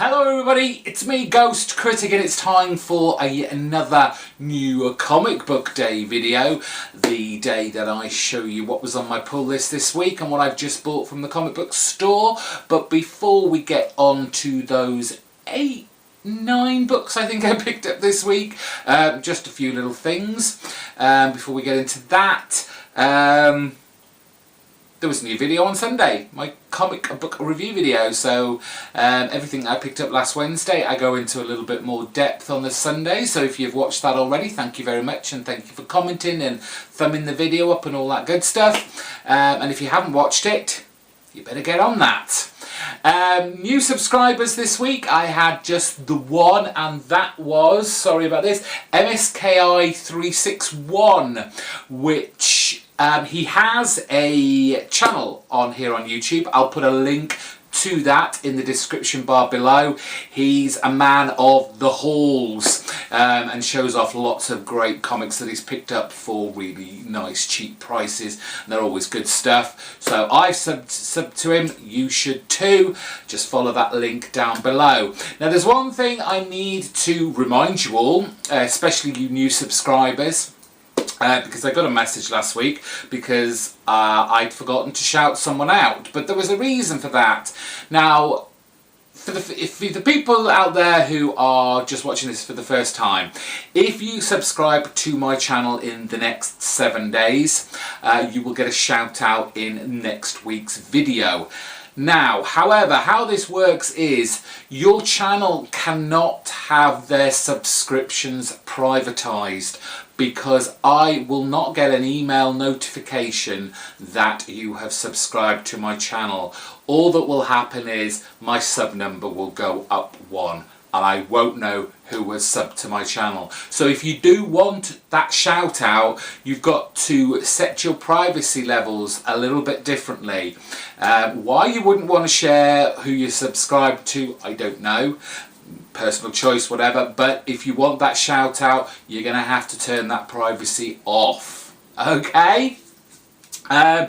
Hello everybody, it's me, GhostCritic, and it's time for another new comic book day video. The day that I show you what was on my pull list this week and what I've just bought from the comic book store. But before we get on to those 9 books I think I picked up this week, just a few little things before we get into that. There was a new video on Sunday, my comic book review video, so everything I picked up last Wednesday I go into a little bit more depth on the Sunday, so if you've watched that already, thank you very much, and thank you for commenting and thumbing the video up and all that good stuff. And if you haven't watched it, you better get on that. New subscribers this week, I had just the one, and that was, sorry about this, MSKI361, which he has a channel on here on YouTube. I'll put a link to that in the description bar below. He's a man of the hauls and shows off lots of great comics that he's picked up for really nice cheap prices, and they're always good stuff. So I've subbed to him, you should too. Just follow that link down below. Now there's one thing I need to remind you all, especially you new subscribers, because I got a message last week because I'd forgotten to shout someone out, but there was a reason for that. Now, for the people out there who are just watching this for the first time, if you subscribe to my channel in the next 7 days, you will get a shout out in next week's video. Now, however, how this works is your channel cannot have their subscriptions privatized, because I will not get an email notification that you have subscribed to my channel. All that will happen is my sub number will go up 1 and I won't know who was subbed to my channel. So if you do want that shout out, you've got to set your privacy levels a little bit differently. Why you wouldn't want to share who you subscribe to, I don't know. Personal choice, whatever, but if you want that shout out, you're going to have to turn that privacy off. Okay? A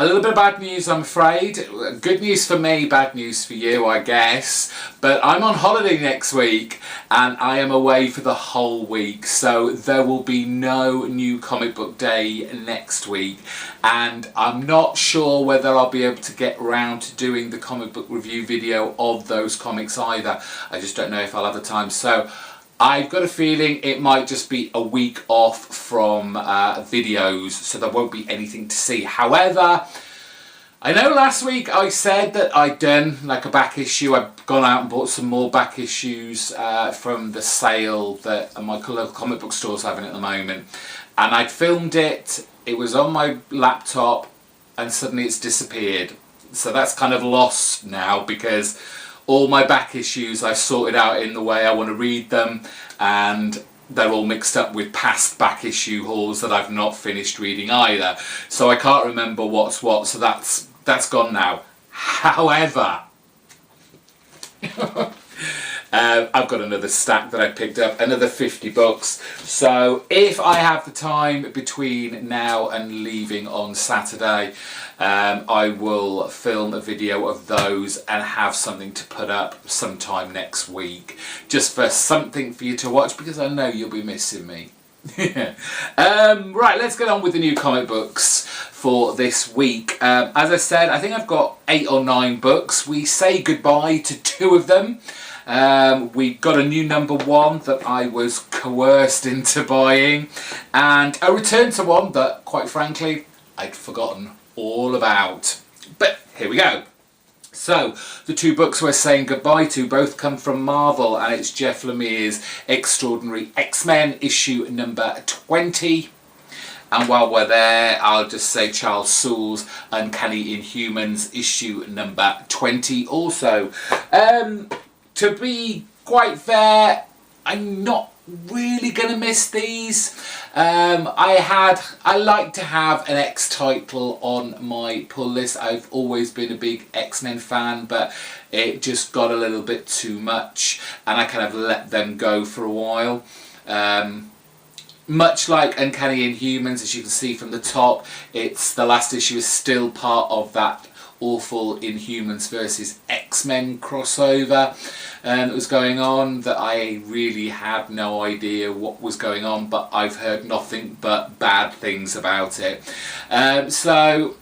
little bit of bad news, I'm afraid. Good news for me, bad news for you, I guess. But I'm on holiday next week and I am away for the whole week, so there will be no new comic book day next week. And I'm not sure whether I'll be able to get round to doing the comic book review video of those comics either. I just don't know if I'll have the time. So I've got a feeling it might just be a week off from videos, so there won't be anything to see. However, I know last week I said that I'd done like a back issue. I've gone out and bought some more back issues from the sale that my local comic book store's having at the moment. And I'd filmed it, it was on my laptop, and suddenly it's disappeared. So that's kind of lost now, because all my back issues I've sorted out in the way I want to read them, and they're all mixed up with past back issue hauls that I've not finished reading either. So I can't remember what's what, so that's gone now. However, I've got another stack that I picked up, another 50 books. So if I have the time between now and leaving on Saturday, I will film a video of those and have something to put up sometime next week, just for something for you to watch, because I know you'll be missing me. Right, let's get on with the new comic books for this week. As I said, I think I've got 8 or 9 books. We say goodbye to 2 of them. We've got a new #1 that I was coerced into buying, and a return to one that, quite frankly, I'd forgotten all about. But here we go. So, the 2 books we're saying goodbye to both come from Marvel, and it's Jeff Lemire's Extraordinary X-Men issue number 20. And while we're there, I'll just say Charles Soule's Uncanny Inhumans issue number 20 also. To be quite fair, I'm not really going to miss these. I like to have an X title on my pull list. I've always been a big X-Men fan, but it just got a little bit too much, and I kind of let them go for a while. Much like Uncanny Inhumans, as you can see from the top, the last issue is still part of that awful Inhumans versus X X-Men crossover that was going on that I really had no idea what was going on, but I've heard nothing but bad things about it. So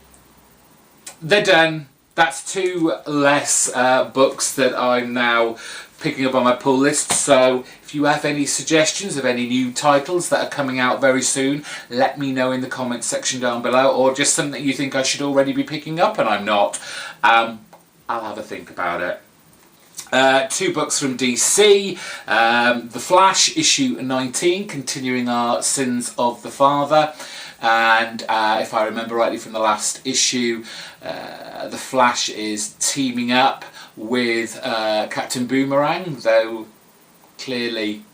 they're done. That's 2 less books that I'm now picking up on my pull list. So if you have any suggestions of any new titles that are coming out very soon, let me know in the comments section down below, or just something you think I should already be picking up and I'm not. I'll have a think about it. 2 books from DC. The Flash, issue 19, continuing our Sins of the Father. And if I remember rightly from the last issue, the Flash is teaming up with Captain Boomerang, though clearly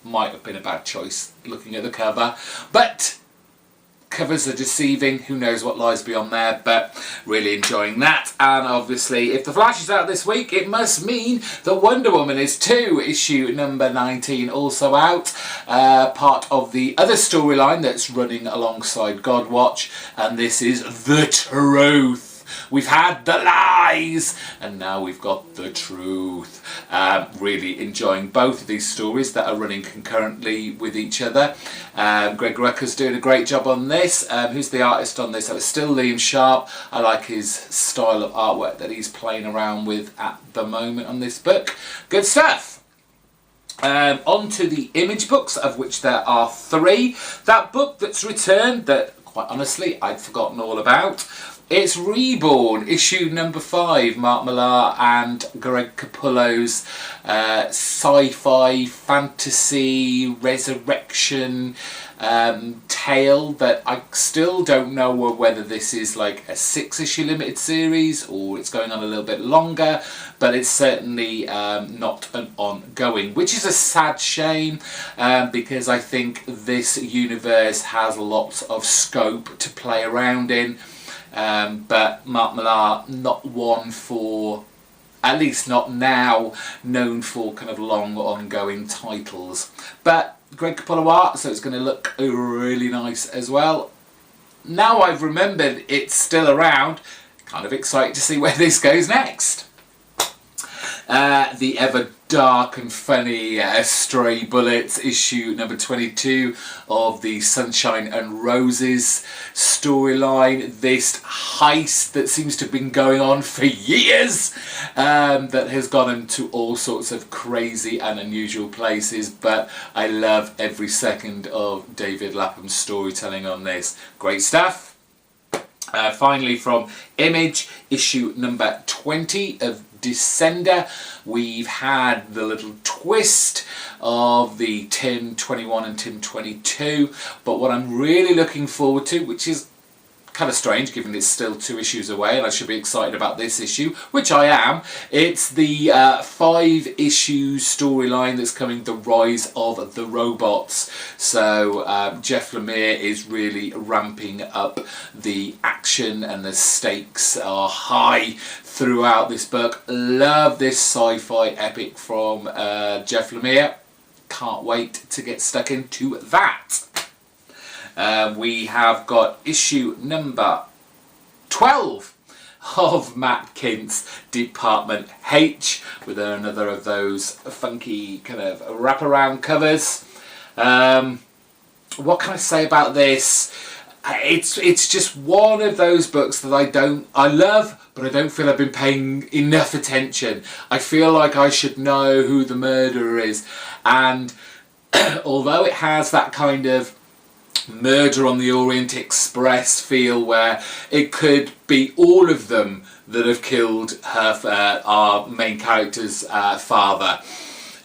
might have been a bad choice looking at the cover. But covers are deceiving, who knows what lies beyond there, but really enjoying that. And obviously if the Flash is out this week, it must mean that Wonder Woman is too. Issue number 19 also out, part of the other storyline that's running alongside Godwatch, and this is The Truth. We've had the lies and now we've got the truth. Really enjoying both of these stories that are running concurrently with each other. Greg Rucka's doing a great job on this. Who's the artist on this? It's still Liam Sharp. I like his style of artwork that he's playing around with at the moment on this book. Good stuff. On to the Image books, of which there are 3. That book that's returned that, quite honestly, I'd forgotten all about. It's Reborn, issue number 5, Mark Millar and Greg Capullo's sci-fi, fantasy, resurrection tale that I still don't know whether this is like a 6-issue limited series or it's going on a little bit longer, but it's certainly not an ongoing, which is a sad shame, because I think this universe has lots of scope to play around in. But Mark Millar, not one for, at least not now, known for kind of long ongoing titles. But Greg Capullo art, so it's going to look really nice as well. Now I've remembered it's still around, kind of excited to see where this goes next. The ever dark and funny Stray Bullets, issue number 22 of the Sunshine and Roses storyline. This heist that seems to have been going on for years, that has gone into all sorts of crazy and unusual places, but I love every second of David Lapham's storytelling on this. Great stuff. Finally from Image, issue number 20 of Descender, we've had the little twist of the Tim 21 and Tim 22, but what I'm really looking forward to, which is kind of strange given it's still 2 issues away and I should be excited about this issue, which I am. It's the 5-issue storyline that's coming, The Rise of the Robots. So Jeff Lemire is really ramping up the action and the stakes are high throughout this book. Love this sci-fi epic from Jeff Lemire. Can't wait to get stuck into that. We have got issue number 12 of Matt Kint's Department H with another of those funky kind of wraparound covers. What can I say about this? It's just one of those books that I love, but I don't feel I've been paying enough attention. I feel like I should know who the murderer is, and although it has that kind of Murder on the Orient Express feel where it could be all of them that have killed our main character's father.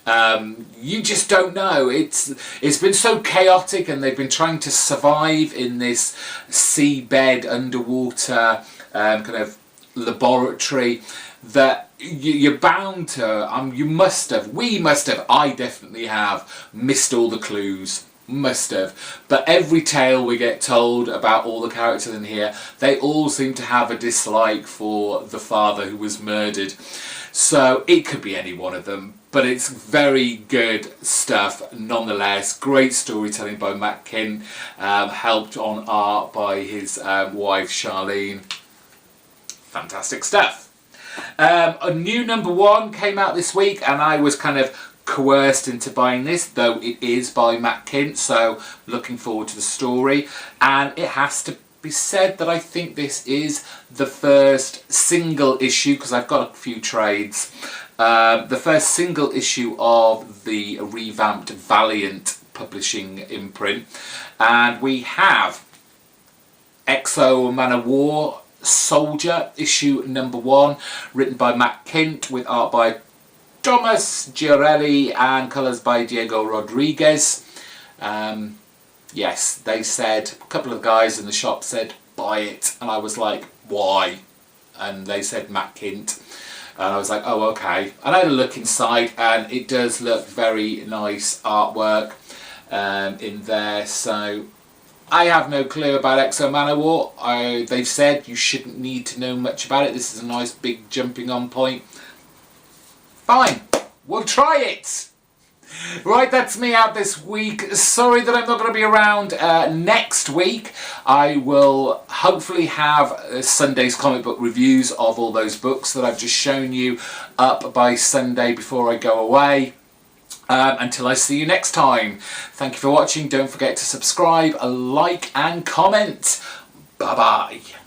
You just don't know. It's been so chaotic, and they've been trying to survive in this seabed underwater kind of laboratory that you're bound to. We must have. I definitely have missed all the clues. Must have. But every tale we get told about all the characters in here, they all seem to have a dislike for the father who was murdered. So it could be any one of them, but it's very good stuff nonetheless. Great storytelling by Matt Kint, helped on art by his wife Charlene. Fantastic stuff. A new #1 came out this week, and I was kind of coerced into buying this, though it is by Matt Kindt, so looking forward to the story. And it has to be said that I think this is the first single issue, because I've got a few trades, the first single issue of the revamped Valiant publishing imprint. And we have Exo Man of War Soldier, issue #1, written by Matt Kindt, with art by Thomas Giorelli and colours by Diego Rodriguez. Yes, they said, a couple of guys in the shop said, buy it. And I was like, why? And they said Matt Kindt. And I was like, oh, okay. And I had a look inside, and it does look very nice artwork in there. So I have no clue about Exo Man of War. They've said you shouldn't need to know much about it. This is a nice big jumping on point. Fine, we'll try it. Right, that's me out this week. Sorry that I'm not going to be around next week. I will hopefully have Sunday's comic book reviews of all those books that I've just shown you up by Sunday before I go away. Until I see you next time. Thank you for watching. Don't forget to subscribe, like and comment. Bye bye.